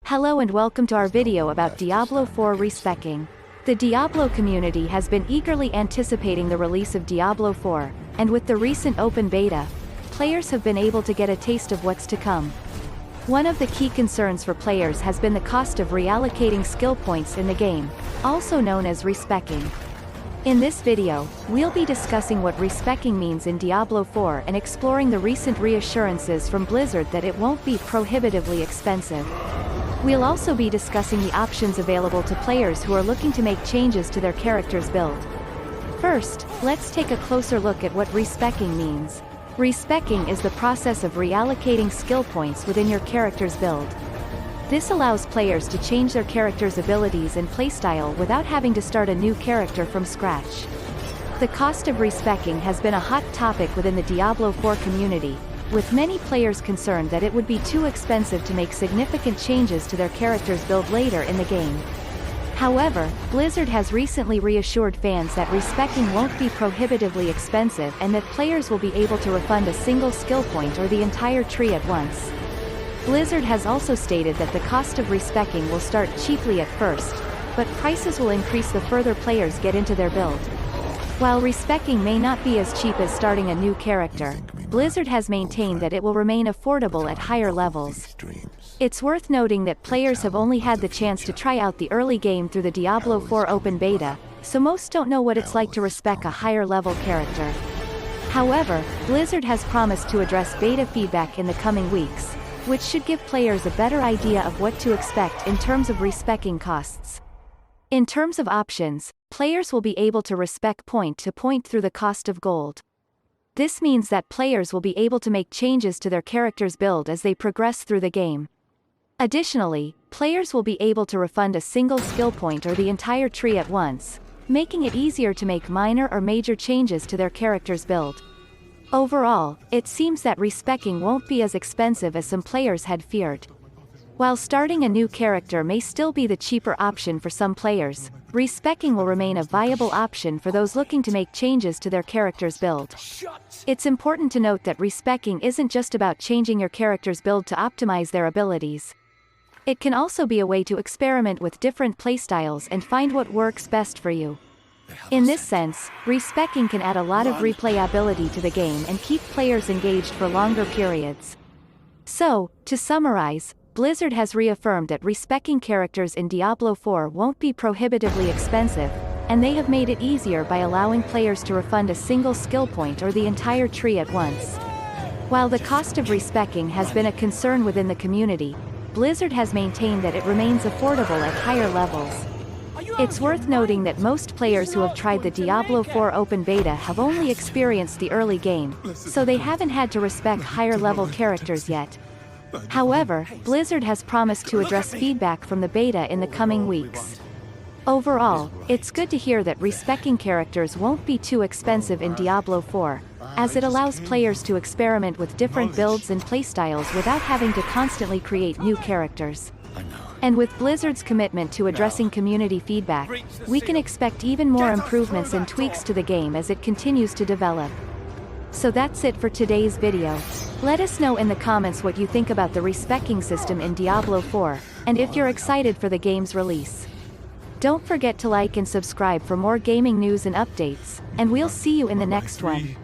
Hello and welcome to our video about Diablo 4 Respeccing. The Diablo community has been eagerly anticipating the release of Diablo 4, and with the recent open beta, players have been able to get a taste of what's to come. One of the key concerns for players has been the cost of reallocating skill points in the game, also known as respeccing. In this video, we'll be discussing what respeccing means in Diablo 4 and exploring the recent reassurances from Blizzard that it won't be prohibitively expensive. We'll also be discussing the options available to players who are looking to make changes to their character's build. First, let's take a closer look at what respeccing means. Respeccing is the process of reallocating skill points within your character's build. This allows players to change their character's abilities and playstyle without having to start a new character from scratch. The cost of respeccing has been a hot topic within the Diablo 4 community, with many players concerned that it would be too expensive to make significant changes to their character's build later in the game. However, Blizzard has recently reassured fans that respeccing won't be prohibitively expensive and that players will be able to refund a single skill point or the entire tree at once. Blizzard has also stated that the cost of respeccing will start cheaply at first, but prices will increase the further players get into their build. While respeccing may not be as cheap as starting a new character, Blizzard has maintained that it will remain affordable at higher levels. It's worth noting that players have only had the chance to try out the early game through the Diablo 4 open beta, so most don't know what it's like to respec a higher level character. However, Blizzard has promised to address beta feedback in the coming weeks, which should give players a better idea of what to expect in terms of respeccing costs. In terms of options, players will be able to respec point to point through the cost of gold. This means that players will be able to make changes to their character's build as they progress through the game. Additionally, players will be able to refund a single skill point or the entire tree at once, making it easier to make minor or major changes to their character's build. Overall, it seems that respeccing won't be as expensive as some players had feared. While starting a new character may still be the cheaper option for some players, respeccing will remain a viable option for those looking to make changes to their character's build. It's important to note that respeccing isn't just about changing your character's build to optimize their abilities. It can also be a way to experiment with different playstyles and find what works best for you. In this sense, respeccing can add a lot of replayability to the game and keep players engaged for longer periods. So, to summarize, Blizzard has reaffirmed that respeccing characters in Diablo 4 won't be prohibitively expensive, and they have made it easier by allowing players to refund a single skill point or the entire tree at once. While the cost of respeccing has been a concern within the community, Blizzard has maintained that it remains affordable at higher levels. It's worth noting that most players who have tried the Diablo 4 open beta have only experienced the early game, so they haven't had to respec higher level characters yet. However, Blizzard has promised to address feedback from the beta in the coming weeks. Overall, it's good to hear that respeccing characters won't be too expensive in Diablo 4, as it allows players to experiment with different builds and playstyles without having to constantly create new characters. And with Blizzard's commitment to addressing community feedback, we can expect even more improvements and tweaks to the game as it continues to develop. So that's it for today's video. Let us know in the comments what you think about the respeccing system in Diablo 4, and if you're excited for the game's release. Don't forget to like and subscribe for more gaming news and updates, and we'll see you in the next one.